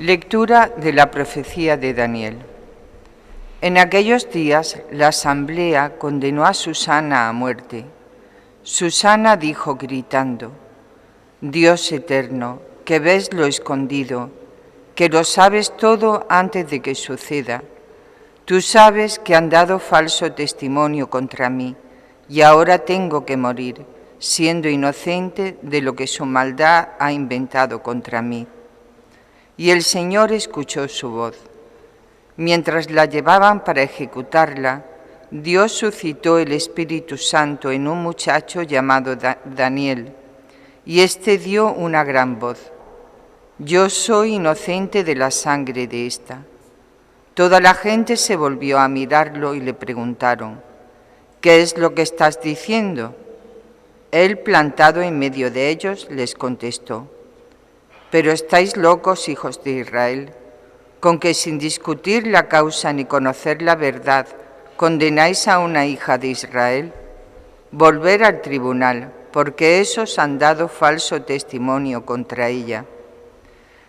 Lectura de la profecía de Daniel. En aquellos días la asamblea condenó a Susana a muerte. Susana dijo gritando: Dios eterno, que ves lo escondido, que lo sabes todo antes de que suceda. Tú sabes que han dado falso testimonio contra mí, y ahora tengo que morir, siendo inocente de lo que su maldad ha inventado contra mí. Y el Señor escuchó su voz. Mientras la llevaban para ejecutarla, Dios suscitó el Espíritu Santo en un muchacho llamado Daniel, y éste dio una gran voz: Yo soy inocente de la sangre de esta. Toda la gente se volvió a mirarlo y le preguntaron: ¿Qué es lo que estás diciendo? Él, plantado en medio de ellos, les contestó: Pero estáis locos, hijos de Israel, con que sin discutir la causa ni conocer la verdad, condenáis a una hija de Israel. Volver al tribunal, porque esos han dado falso testimonio contra ella.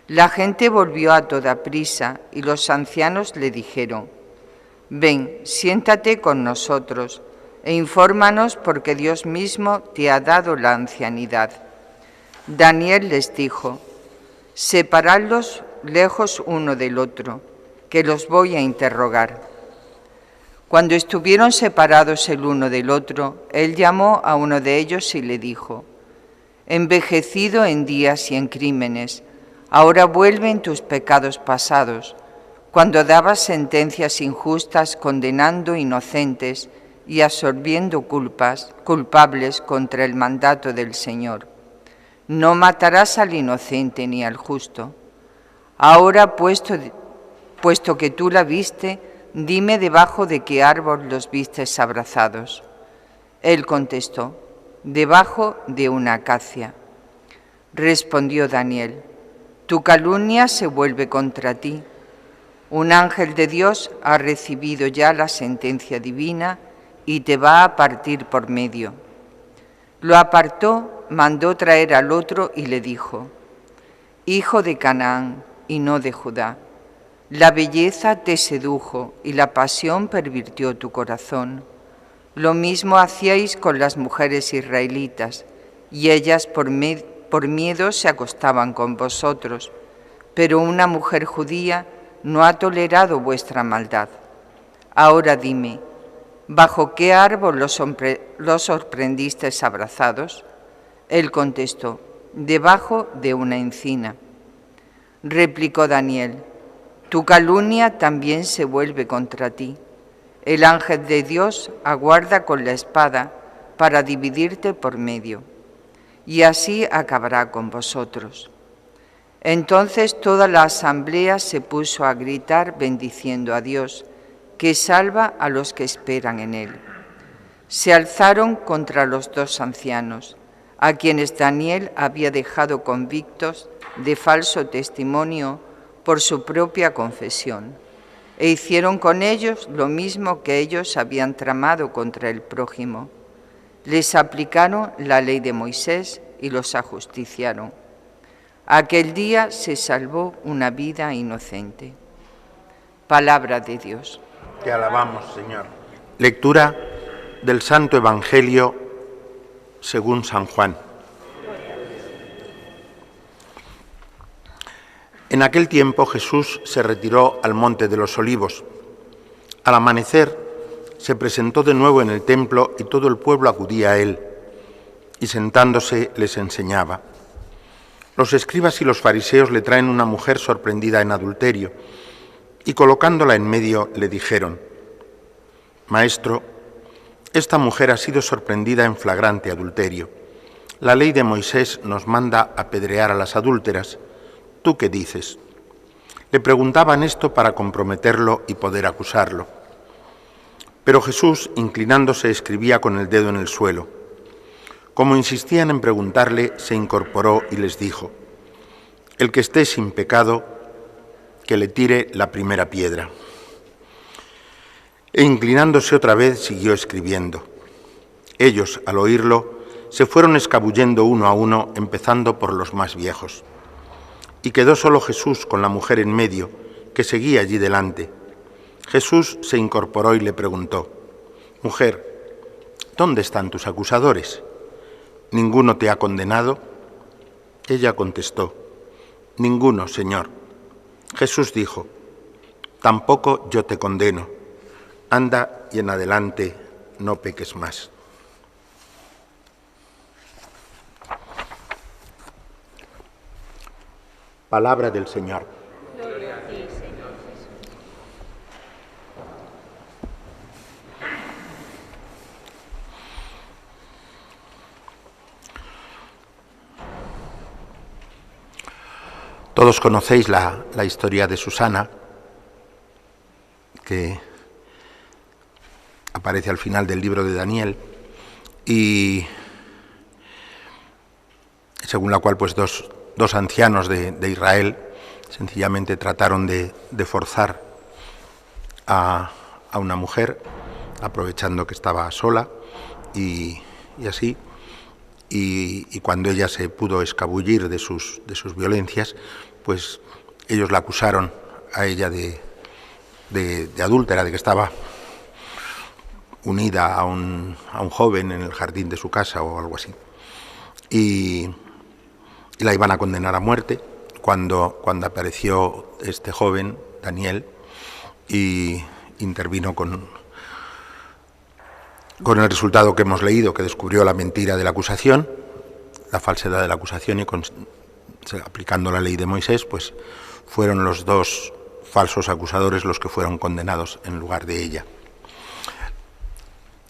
La gente volvió a toda prisa y los ancianos le dijeron: Ven, siéntate con nosotros e infórmanos, porque Dios mismo te ha dado la ancianidad. Daniel les dijo: Separadlos lejos uno del otro, que los voy a interrogar. Cuando estuvieron separados el uno del otro, él llamó a uno de ellos y le dijo: Envejecido en días y en crímenes, ahora vuelve en tus pecados pasados, cuando dabas sentencias injustas condenando inocentes y absorbiendo culpables contra el mandato del Señor. No matarás al inocente ni al justo. Ahora, puesto que tú la viste, dime debajo de qué árbol los vistes abrazados. Él contestó: debajo de una acacia. Respondió Daniel: Tu calumnia se vuelve contra ti. Un ángel de Dios ha recibido ya la sentencia divina y te va a partir por medio. Lo apartó, mandó traer al otro y le dijo: Hijo de Canaán y no de Judá, la belleza te sedujo y la pasión pervirtió tu corazón. Lo mismo hacíais con las mujeres israelitas, y ellas por miedo se acostaban con vosotros, pero una mujer judía no ha tolerado vuestra maldad. Ahora dime, ¿bajo qué árbol los sorprendisteis abrazados? Él contestó: debajo de una encina. Replicó Daniel: Tu calumnia también se vuelve contra ti. El ángel de Dios aguarda con la espada para dividirte por medio, y así acabará con vosotros. Entonces toda la asamblea se puso a gritar bendiciendo a Dios, que salva a los que esperan en Él. Se alzaron contra los dos ancianos, a quienes Daniel había dejado convictos de falso testimonio por su propia confesión, e hicieron con ellos lo mismo que ellos habían tramado contra el prójimo. Les aplicaron la ley de Moisés y los ajusticiaron. Aquel día se salvó una vida inocente. Palabra de Dios. Te alabamos, Señor. Lectura del Santo Evangelio según San Juan. En aquel tiempo Jesús se retiró al monte de los Olivos. Al amanecer se presentó de nuevo en el templo y todo el pueblo acudía a él, y sentándose les enseñaba. Los escribas y los fariseos le traen una mujer sorprendida en adulterio, y colocándola en medio le dijeron: Maestro, esta mujer ha sido sorprendida en flagrante adulterio. La ley de Moisés nos manda apedrear a las adúlteras. ¿Tú qué dices? Le preguntaban esto para comprometerlo y poder acusarlo. Pero Jesús, inclinándose, escribía con el dedo en el suelo. Como insistían en preguntarle, se incorporó y les dijo: El que esté sin pecado, que le tire la primera piedra. E inclinándose otra vez, siguió escribiendo. Ellos, al oírlo, se fueron escabullendo uno a uno, empezando por los más viejos. y quedó solo Jesús con la mujer en medio, que seguía allí delante. Jesús se incorporó y le preguntó: «Mujer, ¿dónde están tus acusadores? ¿Ninguno te ha condenado?» Ella contestó: «Ninguno, Señor». Jesús dijo: «Tampoco yo te condeno. Anda y en adelante no peques más». Palabra del Señor. Gloria a ti, Señor Jesús. Todos conocéis la historia de Susana, que aparece al final del libro de Daniel, y según la cual pues dos ancianos de Israel sencillamente trataron de forzar a una mujer, aprovechando que estaba sola, y así, y cuando ella se pudo escabullir de sus violencias, pues ellos la acusaron a ella de adúltera, de que estaba unida a un joven en el jardín de su casa o algo así. Y la iban a condenar a muerte cuando apareció este joven, Daniel, y intervino con el resultado que hemos leído, que descubrió la mentira de la acusación, la falsedad de la acusación, y aplicando la ley de Moisés, pues fueron los dos falsos acusadores los que fueron condenados en lugar de ella.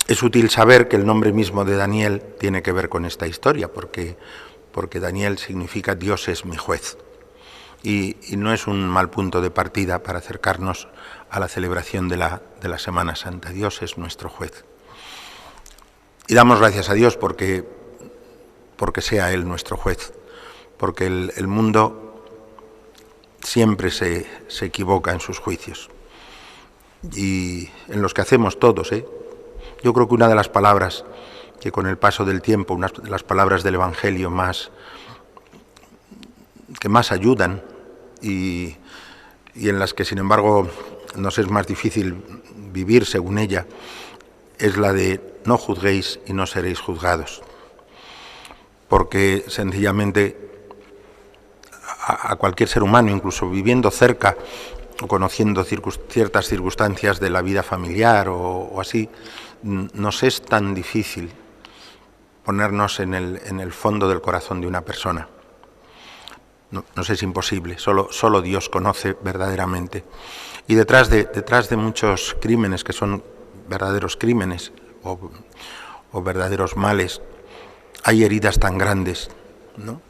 Es útil saber que el nombre mismo de Daniel tiene que ver con esta historia, porque Daniel significa Dios es mi juez. Y no es un mal punto de partida para acercarnos a la celebración de la Semana Santa. Dios es nuestro juez. Y damos gracias a Dios porque sea Él nuestro juez, porque el mundo siempre se equivoca en sus juicios, y en los que hacemos todos. Yo creo que una de las palabras que con el paso del tiempo, una de las palabras del Evangelio que más ayudan y en las que sin embargo nos es más difícil vivir según ella, es la de no juzguéis y no seréis juzgados. Porque sencillamente a cualquier ser humano, incluso viviendo cerca o conociendo ciertas circunstancias de la vida familiar o así, nos es tan difícil ponernos en el fondo del corazón de una persona. Nos es imposible, solo Dios conoce verdaderamente. Y detrás de muchos crímenes que son verdaderos crímenes o verdaderos males, hay heridas tan grandes, ¿no?,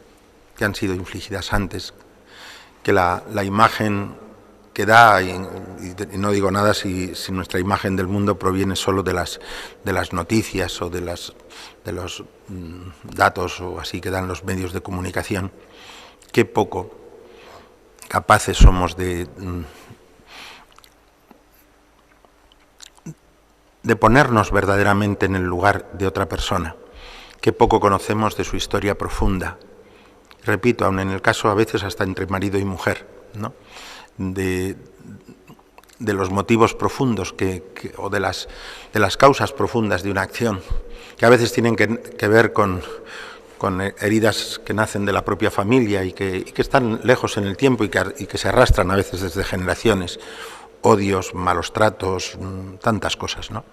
que han sido infligidas antes, que la imagen que da, y no digo nada si nuestra imagen del mundo proviene solo de las noticias o de los datos o así que dan los medios de comunicación, qué poco capaces somos de ponernos verdaderamente en el lugar de otra persona, qué poco conocemos de su historia profunda. Repito, aun en el caso a veces hasta entre marido y mujer, ¿no?, de los motivos profundos o de las causas profundas de una acción, que a veces tienen que ver con heridas que nacen de la propia familia y que están lejos en el tiempo y que se arrastran a veces desde generaciones, odios, malos tratos, tantas cosas, ¿no?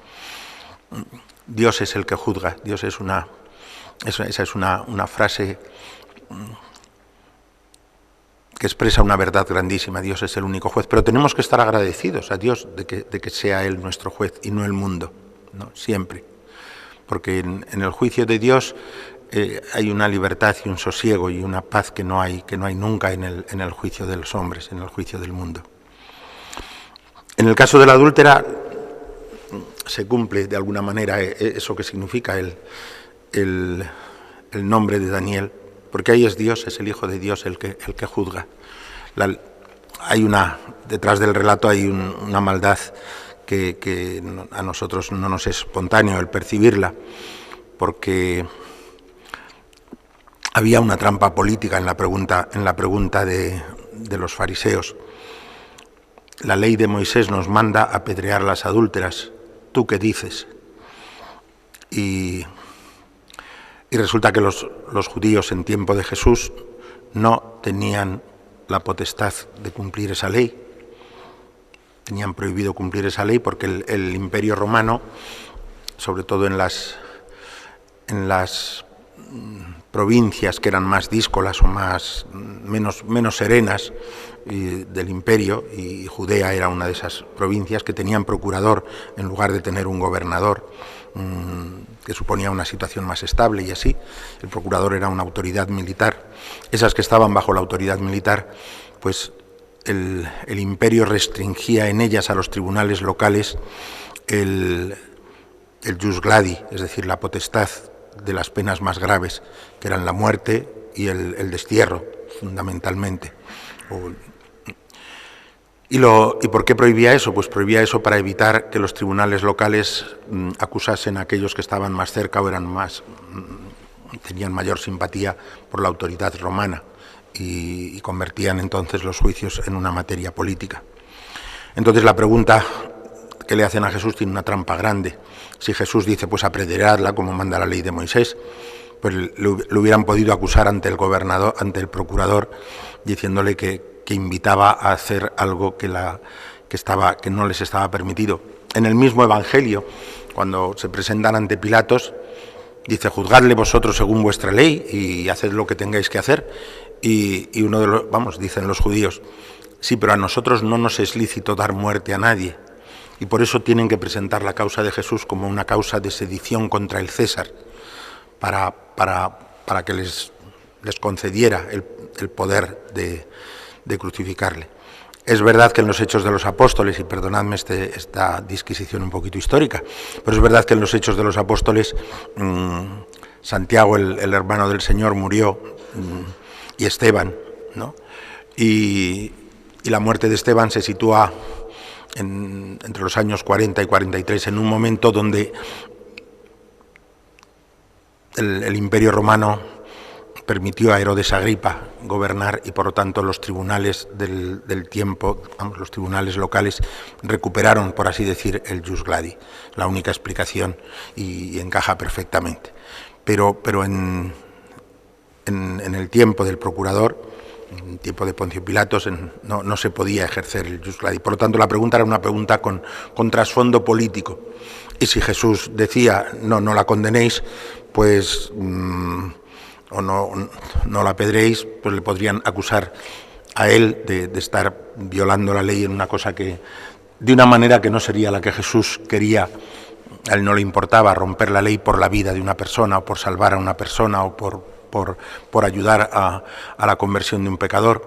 Dios es el que juzga. Dios es esa es una frase que expresa una verdad grandísima. Dios es el único juez, pero tenemos que estar agradecidos a Dios de que sea Él nuestro juez y no el mundo, ¿no?, siempre, porque en el juicio de Dios hay una libertad y un sosiego y una paz que no hay nunca en el juicio de los hombres, en el juicio del mundo. En el caso de la adúltera se cumple de alguna manera eso que significa el nombre de Daniel, porque ahí es Dios, es el Hijo de Dios el que juzga. Detrás del relato hay una maldad que a nosotros no nos es espontáneo el percibirla, porque había una trampa política en la pregunta de los fariseos. La ley de Moisés nos manda apedrear a las adúlteras. ¿Tú qué dices? Y resulta que los judíos en tiempo de Jesús no tenían la potestad de cumplir esa ley. Tenían prohibido cumplir esa ley porque el Imperio Romano, sobre todo en las provincias que eran más díscolas o menos serenas del imperio, y Judea era una de esas provincias que tenían procurador en lugar de tener un gobernador, que suponía una situación más estable, y así el procurador era una autoridad militar. Esas que estaban bajo la autoridad militar, pues el imperio restringía en ellas a los tribunales locales el jus gladi, es decir, la potestad de las penas más graves, que eran la muerte y el destierro, fundamentalmente. ¿Y por qué prohibía eso? Pues prohibía eso para evitar que los tribunales locales acusasen a aquellos que estaban más cerca o tenían mayor simpatía por la autoridad romana, y convertían entonces los juicios en una materia política. Entonces la pregunta que le hacen a Jesús tiene una trampa grande. Si Jesús dice, pues apedreadla, como manda la ley de Moisés, pues le hubieran podido acusar ante el gobernador, ante el procurador, diciéndole que invitaba a hacer algo que no les estaba permitido. En el mismo Evangelio, cuando se presentan ante Pilatos, dice, juzgadle vosotros según vuestra ley y haced lo que tengáis que hacer. Y uno de los, dicen los judíos, sí, pero a nosotros no nos es lícito dar muerte a nadie. Y por eso tienen que presentar la causa de Jesús como una causa de sedición contra el César, para que les concediera el poder de crucificarle. Es verdad que en los Hechos de los Apóstoles, y perdonadme esta disquisición un poquito histórica, pero es verdad que en los Hechos de los Apóstoles Santiago, el hermano del Señor, murió, y Esteban, ¿no? Y la muerte de Esteban se sitúa entre los años 40 y 43, en un momento donde el Imperio Romano permitió a Herodes Agripa gobernar, y por lo tanto los tribunales del tiempo, los tribunales locales, recuperaron, por así decir, el jus gladi, la única explicación, y encaja perfectamente. Pero en el tiempo del procurador, en tiempo de Poncio Pilatos, no se podía ejercer el jus gladi. Por lo tanto, la pregunta era una pregunta con trasfondo político. Y si Jesús decía, no la condenéis, pues, o no la apedréis, pues le podrían acusar a él de estar violando la ley en una cosa de una manera que no sería la que Jesús quería. A él no le importaba romper la ley por la vida de una persona, o por salvar a una persona, o por ayudar a la conversión de un pecador,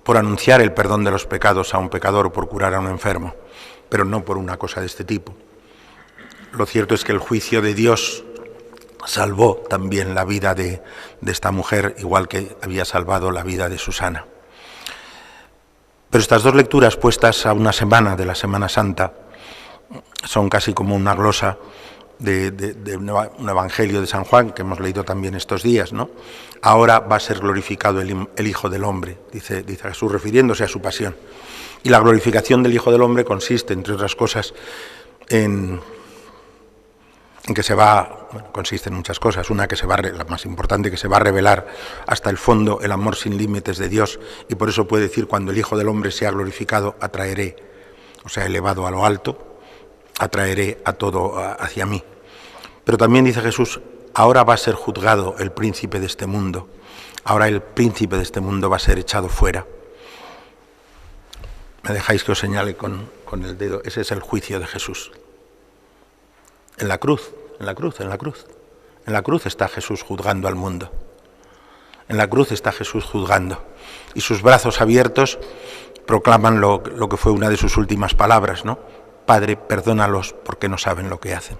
por anunciar el perdón de los pecados a un pecador, o por curar a un enfermo, pero no por una cosa de este tipo. Lo cierto es que el juicio de Dios salvó también la vida de esta mujer, igual que había salvado la vida de Susana. Pero estas dos lecturas, puestas a una semana de la Semana Santa, son casi como una glosa de un Evangelio de San Juan, que hemos leído también estos días, ¿no? Ahora va a ser glorificado el Hijo del Hombre, dice Jesús, refiriéndose a su pasión. Y la glorificación del Hijo del Hombre consiste, entre otras cosas, consiste en muchas cosas. Una, la más importante, que se va a revelar hasta el fondo el amor sin límites de Dios, y por eso puede decir, cuando el Hijo del Hombre sea glorificado, atraeré, o sea, elevado a lo alto, atraeré a todo hacia mí. Pero también dice Jesús, ahora va a ser juzgado el príncipe de este mundo, ahora el príncipe de este mundo va a ser echado fuera. Me dejáis que os señale con el dedo, ese es el juicio de Jesús. En la cruz está Jesús juzgando al mundo. En la cruz está Jesús juzgando. Y sus brazos abiertos proclaman lo que fue una de sus últimas palabras, ¿no? Padre, perdónalos porque no saben lo que hacen.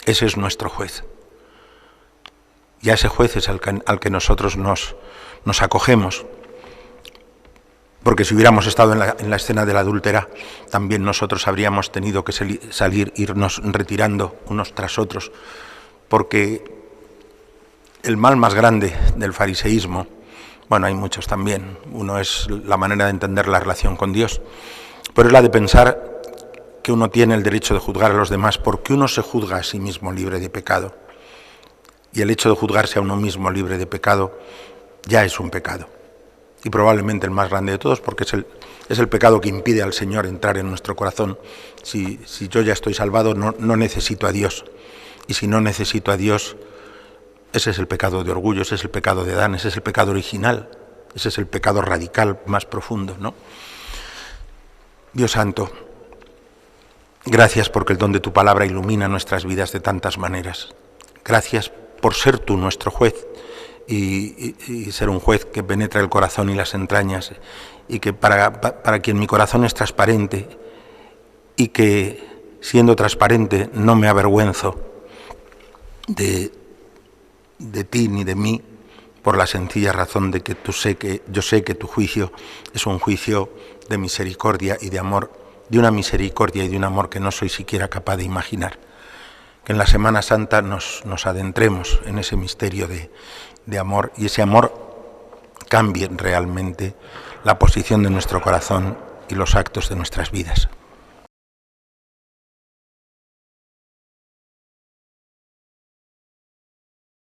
Ese es nuestro juez. Y a ese juez es al que nosotros nos acogemos. Porque si hubiéramos estado en la escena de la adúltera, también nosotros habríamos tenido que irnos retirando unos tras otros, porque el mal más grande del fariseísmo, bueno, hay muchos también, uno es la manera de entender la relación con Dios, pero es la de pensar que uno tiene el derecho de juzgar a los demás porque uno se juzga a sí mismo libre de pecado. Y el hecho de juzgarse a uno mismo libre de pecado ya es un pecado. Y probablemente el más grande de todos, porque es el pecado que impide al Señor entrar en nuestro corazón. Si yo ya estoy salvado, no necesito a Dios. Y si no necesito a Dios, ese es el pecado de orgullo, ese es el pecado de Adán, ese es el pecado original, ese es el pecado radical más profundo, ¿no? Dios santo, gracias porque el don de tu palabra ilumina nuestras vidas de tantas maneras. Gracias por ser tú nuestro juez y ser un juez que penetra el corazón y las entrañas y que para quien mi corazón es transparente y que siendo transparente no me avergüenzo de ti ni de mí por la sencilla razón de que yo sé que tu juicio es un juicio de misericordia y de amor, de una misericordia y de un amor que no soy siquiera capaz de imaginar. Que en la Semana Santa nos adentremos en ese misterio de amor y ese amor cambie realmente la posición de nuestro corazón y los actos de nuestras vidas.